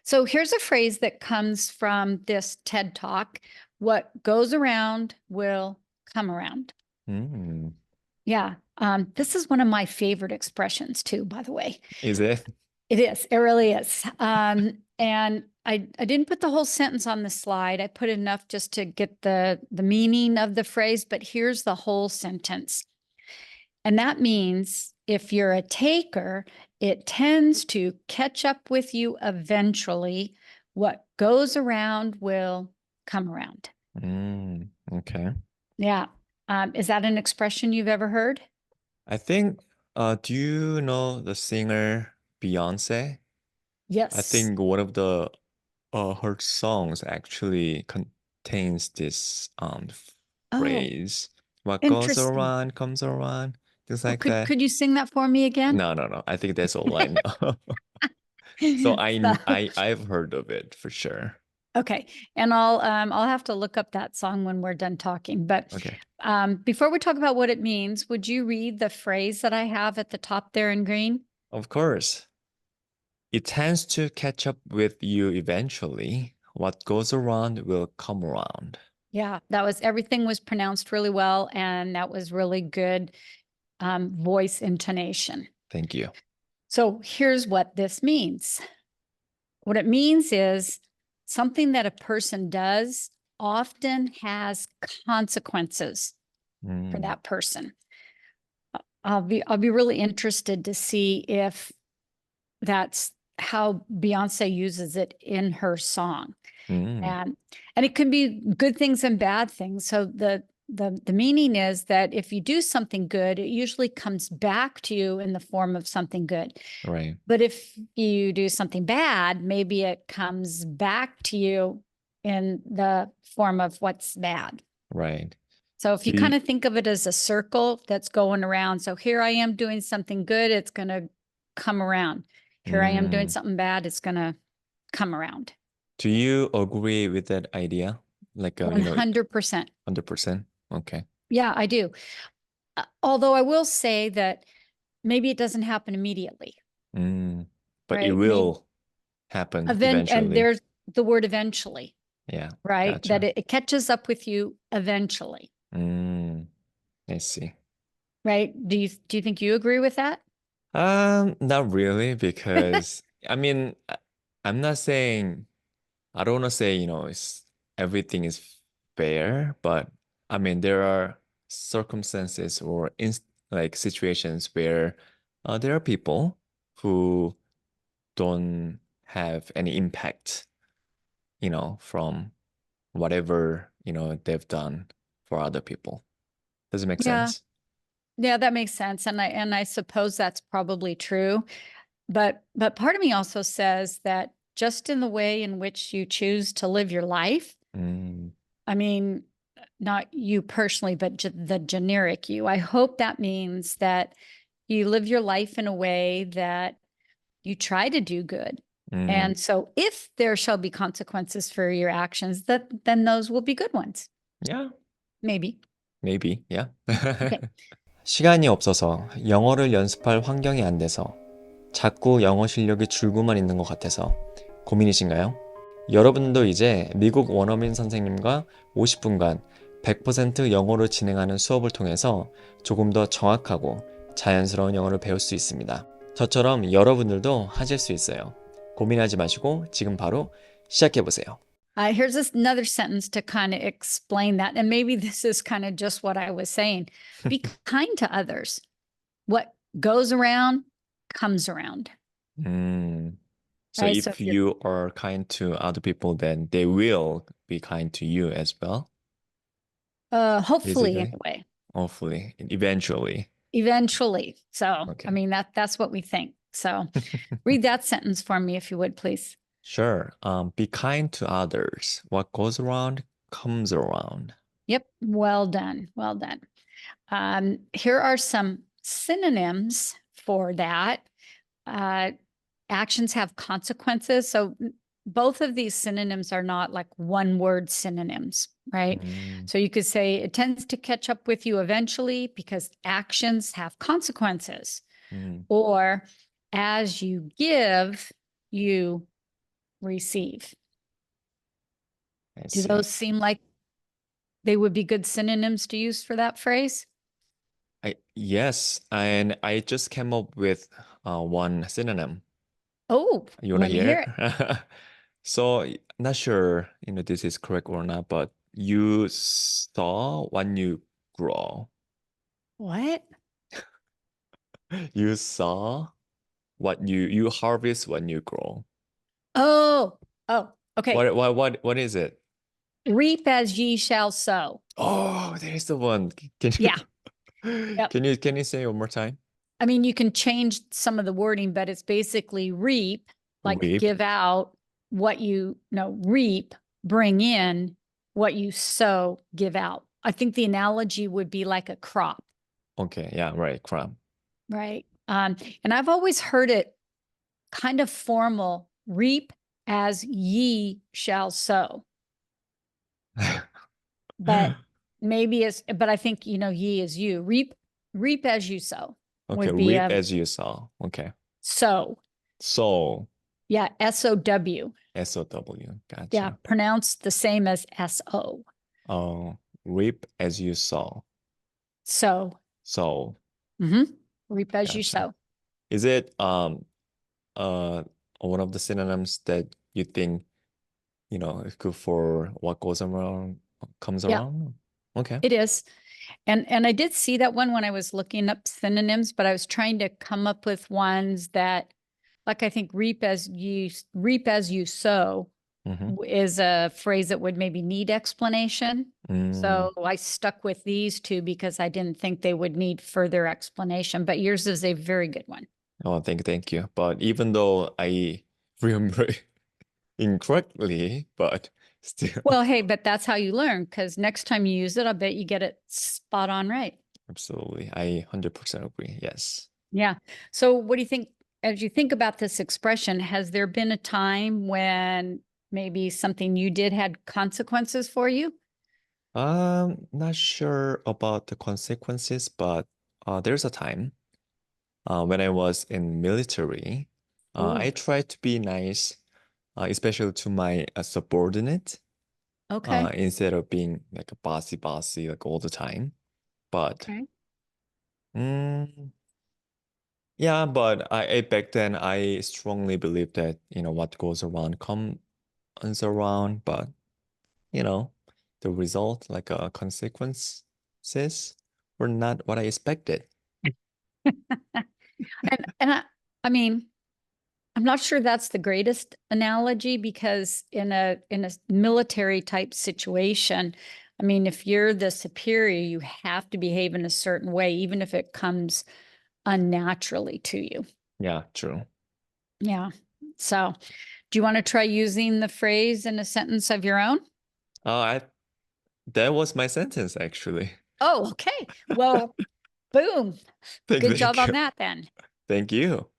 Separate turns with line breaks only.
So here's a phrase that comes from this TED Talk. What goes around will come around.
Mm.
Yeah. This is one of my favorite expressions too, by the way.
Is it?
It is. It really is. And I didn't put the whole sentence on the slide. I put enough just to get the meaning of the phrase, but here's the whole sentence. And that means if you're a taker, it tends to catch up with you eventually. What goes around will come around.
Okay.
Yeah. Is that an expression you've ever heard?
I think, do you know the singer Beyonce? I
Yes.
think one of the her songs actually contains this
Oh,
phrase. What goes
interesting.
around comes around, things
Oh,
like that.
could you sing that for me again?
No. I think that's all I know. So
So,
I've heard of it for sure.
okay, and I'll have to look up that song when we're done talking. But
Okay.
before we talk about what it means, would you read the phrase that I have at the top there in green?
Of course. It tends to catch up with you eventually. What goes around will come around.
Yeah, everything was pronounced really well, and that was really good voice intonation.
Thank you.
So here's what this means. What it means is something that a person does often has consequences for that person. I'll be really interested to see if that's how Beyonce uses it in her song. And it can be good things and bad things. So the meaning is that if you do something good, it usually comes back to you in the form of something good.
Right.
But if you do something bad, maybe it comes back to you in the form of what's bad.
Right.
So if you kind of think of it as a circle that's going around. So here I am doing something good, it's going to come around. Here I am doing something bad, it's going to come around.
Do you agree with that idea? Like,
100%.
100%? Okay.
Yeah, I do. Although I will say that maybe it doesn't happen immediately.
But it
Right?
will happen
And
eventually.
there's the word eventually.
Yeah.
Right?
Gotcha.
That it catches up with you eventually.
I see.
Right? Do you think you agree with that?
Not really, because I mean, I'm not saying I don't want to say, everything is fair, but I mean, there are circumstances or like situations where there are people who don't have any impact, from whatever, they've done for other people. Does it make
Yeah.
sense?
Yeah, that makes sense. And I suppose that's probably true. But part of me also says that just in the way in which you choose to live your life, I mean, not you personally, but the generic you. I hope that means that you live your life in a way that you try to do good. And so if there shall be consequences for your actions, then those will be good ones.
Yeah,
Maybe.
maybe. Yeah.
Okay.
시간이 없어서 영어를 연습할 환경이 안 돼서 자꾸 영어 실력이 줄고만 있는 것 같아서 고민이신가요? 여러분도 이제 미국 원어민 선생님과 50분간 100% 영어로 진행하는 수업을 통해서 조금 더 정확하고 자연스러운 영어를 배울 수 있습니다. 저처럼 여러분들도 하실 수 있어요. 고민하지 마시고 지금 바로 시작해보세요.
Here's another sentence to kind of explain that. And maybe this is kind of just what I was saying. Be kind to others. What goes around comes around.
So
Right?
if you are kind to other people, then they will be kind to you as well.
Hopefully,
Basically.
anyway.
Hopefully, eventually.
Eventually. So,
Okay.
I mean, that's what we think. So read that sentence for me, if you would, please.
Sure. Be kind to others. What goes around comes around.
Yep. Well done. Well done. Here are some synonyms for that. Actions have consequences. So both of these synonyms are not like one word synonyms, right? So you could say it tends to catch up with you eventually because actions have consequences. Or as you give, you receive.
I
Do
see.
those seem like they would be good synonyms to use for that phrase?
Yes, and I just came up with one synonym.
Oh,
You want to
let me hear it.
hear? So, not sure, this is correct or not, but you saw when you grow.
What?
You saw what you harvest when you grow.
Oh, okay.
What is it?
Reap as ye shall sow.
Oh, there's the one. Can
Yeah.
you
Yep.
can you say it one more time?
I mean, you can change some of the wording, but it's basically reap, like
Reap.
give out what you know, reap, bring in what you sow, give out. I think the analogy would be like a crop,
Okay, yeah, right, crop.
right? And I've always heard it kind of formal, reap as ye shall sow. But maybe but I think, ye is you. Reap as you sow
Okay,
would be
reap as you saw. Okay.
sow.
So,
Yeah, SOW.
SOW.
Yeah,
Gotcha.
pronounced the same as SO.
Oh, reap as you saw.
So,
So,
reap as you
gotcha.
sow.
Is it uh one of the synonyms that you think, is good for what goes around comes
Yeah,
around? Okay.
it is. And I did see that one when I was looking up synonyms, but I was trying to come up with ones that, like, I think reap as you sow
Mm-hmm.
is a phrase that would maybe need explanation. So I stuck with these two because I didn't think they would need further explanation, but yours is a very good one.
Oh, thank you. But even though I remember incorrectly, but still,
Well, hey, but that's how you learn, because next time you use it, I bet you get it spot on right.
absolutely. I 100% agree. Yes.
Yeah. So what do you think, as you think about this expression, has there been a time when maybe something you did had consequences for you?
Not sure about the consequences, but there's a time when I was in military. I
Ooh,
tried to be nice, especially to my subordinate,
okay.
instead of being like a bossy like all the time. But
Okay.
mm, yeah, but back then I strongly believed that what goes around comes around, but you know the result, like consequences, were not what I expected.
And I mean, I'm not sure that's the greatest analogy because in a military type situation, I mean, if you're the superior, you have to behave in a certain way, even if it comes unnaturally to you.
Yeah, true.
Yeah. So, do you want to try using the phrase in a sentence of your own?
I That was my sentence actually.
Oh, okay. Well, boom. Good job
Thank
on
you.
that then.
Thank you.